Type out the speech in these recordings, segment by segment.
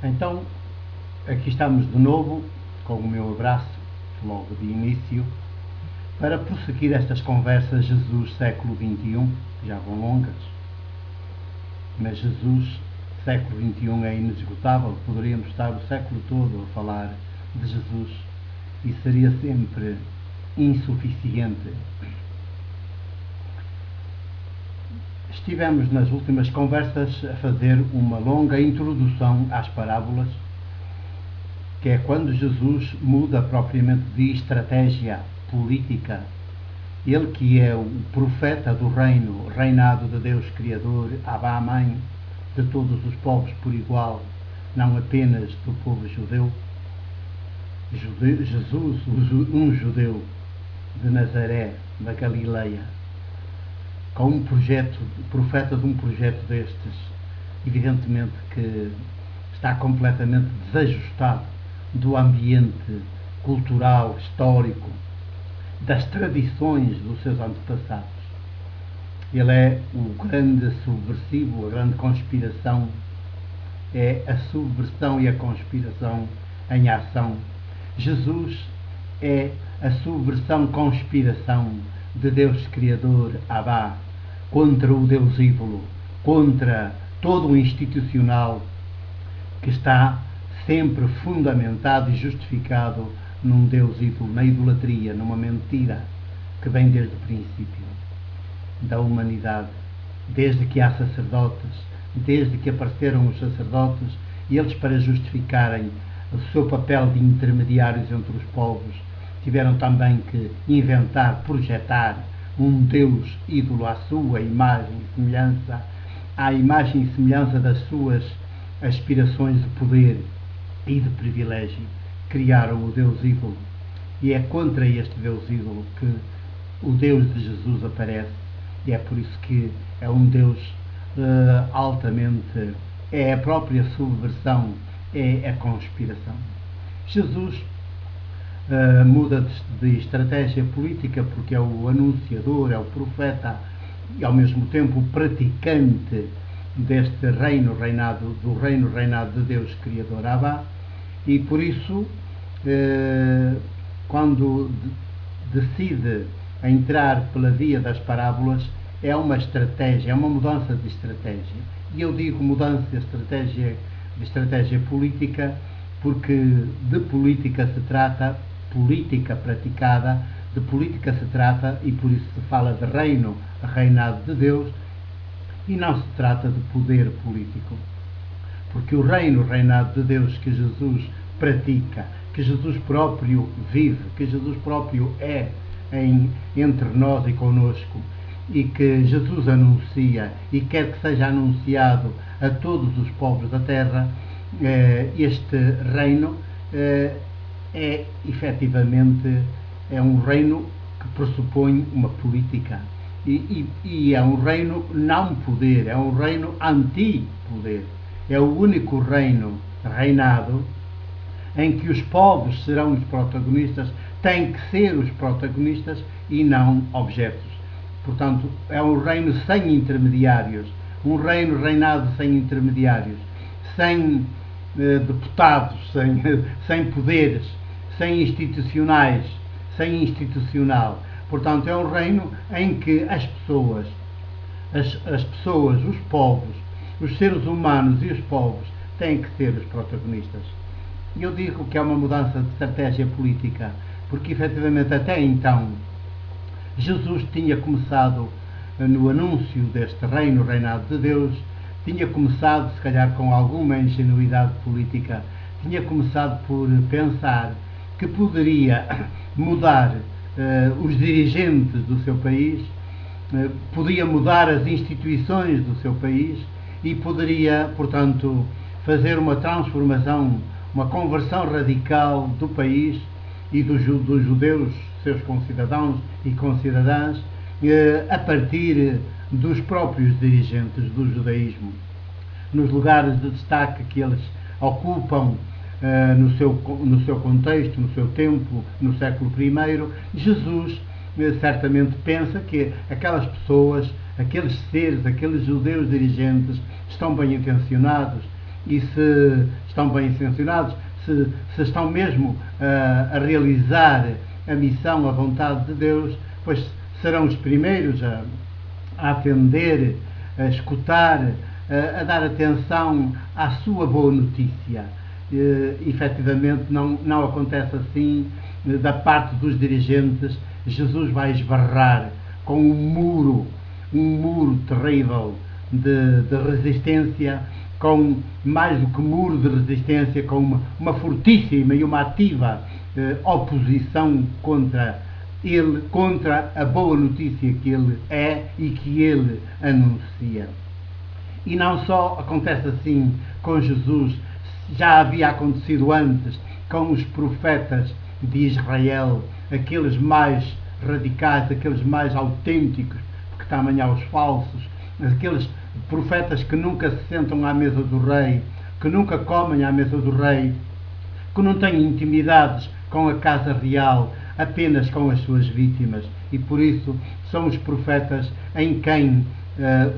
Então, aqui estamos de novo, com o meu abraço, logo de início, para prosseguir estas conversas Jesus século XXI, que já vão longas, mas Jesus século XXI é inesgotável, poderíamos estar o século todo a falar de Jesus e seria sempre insuficiente. Estivemos nas últimas conversas a fazer uma longa introdução às parábolas, que é quando Jesus muda propriamente de estratégia política. Ele que é o profeta do reino, reinado de Deus Criador, Abá, mãe de todos os povos por igual, não apenas do povo judeu. Jesus, um judeu de Nazaré, da Galileia, com um projeto, profeta de um projeto destes, evidentemente que está completamente desajustado do ambiente cultural, histórico, das tradições dos seus antepassados. Ele é o grande subversivo, a grande conspiração, é a subversão e a conspiração em ação. Jesus é a subversão-conspiração de Deus Criador, Abá, contra o Deus ídolo, contra todo o institucional que está sempre fundamentado e justificado num Deus ídolo, na idolatria, numa mentira que vem desde o princípio da humanidade, desde que há sacerdotes, desde que apareceram os sacerdotes, e eles, para justificarem o seu papel de intermediários entre os povos, tiveram também que inventar, projetar um Deus ídolo à sua imagem e semelhança, à imagem e semelhança das suas aspirações de poder e de privilégio. Criaram o Deus ídolo, e é contra este Deus ídolo que o Deus de Jesus aparece, e é por isso que é um Deus altamente, é a própria subversão, é a conspiração. Jesus muda de estratégia política porque é o anunciador, é o profeta e ao mesmo tempo o praticante deste reinado de Deus Criador, Abá, e por isso quando decide entrar pela via das parábolas, é uma estratégia, é uma mudança de estratégia. E eu digo mudança de estratégia política porque de política se trata, política praticada, de política se trata, e por isso se fala de reino, reinado de Deus, e não se trata de poder político. Porque o reinado de Deus que Jesus pratica, que Jesus próprio vive, que Jesus próprio é entre nós e conosco, e que Jesus anuncia e quer que seja anunciado a todos os povos da terra, este reino é efetivamente um reino que pressupõe uma política e é um reino não poder, é um reino anti-poder, é o único reinado em que os povos serão os protagonistas, têm que ser os protagonistas e não objetos. Portanto, é um reino sem intermediários, um reinado sem intermediários, sem deputados, sem poderes, sem institucional. Portanto, é um reino em que as pessoas, os povos, os seres humanos e os povos têm que ser os protagonistas. E eu digo que é uma mudança de estratégia política, porque efetivamente até então Jesus tinha começado no anúncio deste reinado de Deus, tinha começado, se calhar com alguma ingenuidade política, tinha começado por pensar que poderia mudar os dirigentes do seu país, podia mudar as instituições do seu país e poderia, portanto, fazer uma transformação, uma conversão radical do país e dos judeus, seus concidadãos e concidadãs, a partir dos próprios dirigentes do judaísmo, nos lugares de destaque que eles ocupam no seu contexto, no seu tempo, no século I. Jesus certamente pensa que aquelas pessoas, aqueles seres, aqueles judeus dirigentes estão bem intencionados e se estão bem intencionados, se estão mesmo a realizar a missão, a vontade de Deus, pois serão os primeiros a atender, a escutar, a dar atenção à sua boa notícia. Efetivamente não acontece assim da parte dos dirigentes. Jesus vai esbarrar com um muro terrível de resistência, com mais do que muro de resistência, com uma fortíssima e uma ativa oposição contra ele, contra a boa notícia que ele é e que ele anuncia. E não só acontece assim com Jesus, já havia acontecido antes com os profetas de Israel, aqueles mais radicais, aqueles mais autênticos, porque também há os falsos, aqueles profetas que nunca se sentam à mesa do rei, que nunca comem à mesa do rei, que não têm intimidades com a casa real, apenas com as suas vítimas. E por isso são os profetas em quem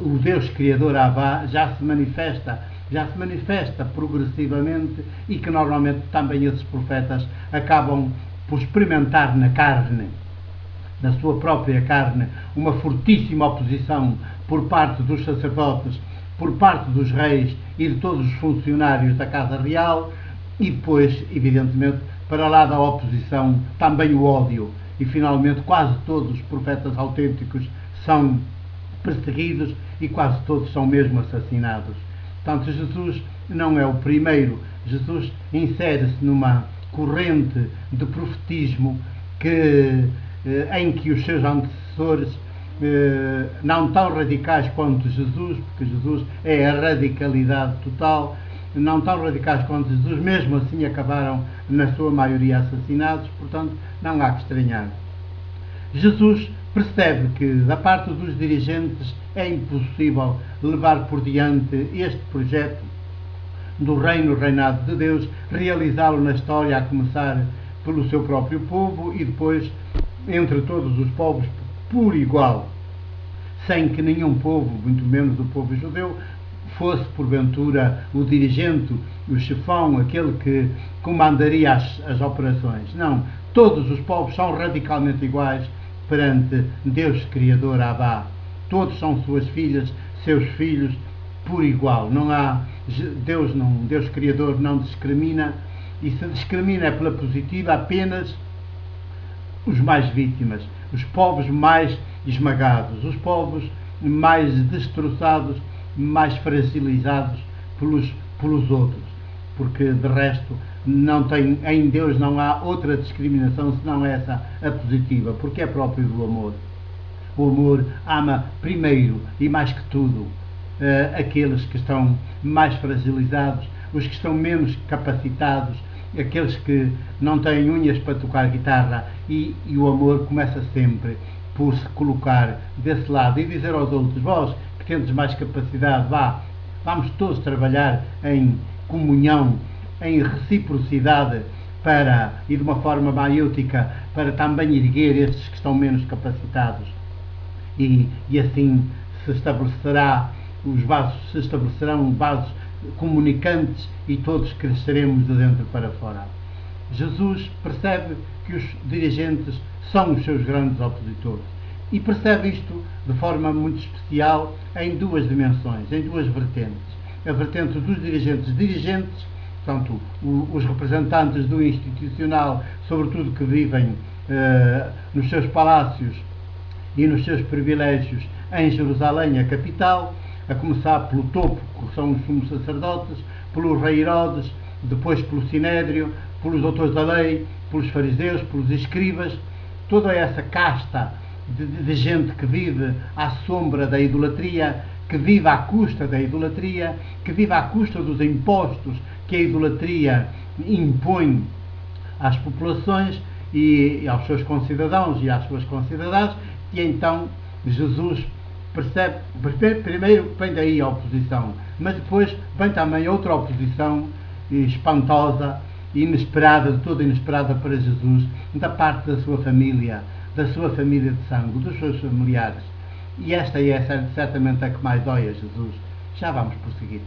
o Deus Criador Abá já se manifesta progressivamente, e que normalmente também esses profetas acabam por experimentar na carne, na sua própria carne, uma fortíssima oposição por parte dos sacerdotes, por parte dos reis e de todos os funcionários da casa real, e depois, evidentemente, para lá da oposição, também o ódio. E finalmente quase todos os profetas autênticos são perseguidos e quase todos são mesmo assassinados. Portanto, Jesus não é o primeiro. Jesus insere-se numa corrente de profetismo em que os seus antecessores, não tão radicais quanto Jesus, porque Jesus é a radicalidade total, não tão radicais quanto Jesus, mesmo assim acabaram na sua maioria assassinados. Portanto, não há que estranhar. Jesus percebe que da parte dos dirigentes é impossível levar por diante este projeto do reinado de Deus, realizá-lo na história, a começar pelo seu próprio povo e depois entre todos os povos por igual, sem que nenhum povo, muito menos o povo judeu, fosse porventura o dirigente, o chefão, aquele que comandaria as operações. Não, todos os povos são radicalmente iguais perante Deus Criador Abá. Todos são suas filhas, seus filhos, por igual. Não há Deus Criador não discrimina, e se discrimina é pela positiva apenas os mais vítimas, os povos mais esmagados, os povos mais destroçados, mais fragilizados pelos outros, porque de resto em Deus não há outra discriminação senão essa, a positiva, porque é próprio do amor. O amor ama primeiro e mais que tudo aqueles que estão mais fragilizados, os que estão menos capacitados, aqueles que não têm unhas para tocar guitarra, e o amor começa sempre por se colocar desse lado e dizer aos outros: vós que tendes mais capacidade, vamos todos trabalhar em comunhão, em reciprocidade, e de uma forma maiútica, para também erguer estes que estão menos capacitados. E assim se estabelecerão vasos comunicantes e todos cresceremos de dentro para fora. Jesus percebe que os dirigentes são os seus grandes opositores e percebe isto de forma muito especial em duas dimensões, em duas vertentes. A vertente dos dirigentes, portanto, os representantes do institucional, sobretudo que vivem nos seus palácios e nos seus privilégios em Jerusalém, a capital, a começar pelo topo, que são os sumos sacerdotes, pelo rei Herodes, depois pelo Sinédrio, pelos doutores da lei, pelos fariseus, pelos escribas, toda essa casta de gente que vive à sombra da idolatria, que vive à custa da idolatria, que vive à custa dos impostos que a idolatria impõe às populações e aos seus concidadãos e às suas concidadãs. E então Jesus percebe, primeiro vem daí a oposição, mas depois vem também outra oposição espantosa, inesperada, toda inesperada para Jesus, da parte da sua família de sangue, dos seus familiares. E esta é certamente a que mais dói a Jesus. Já vamos prosseguir.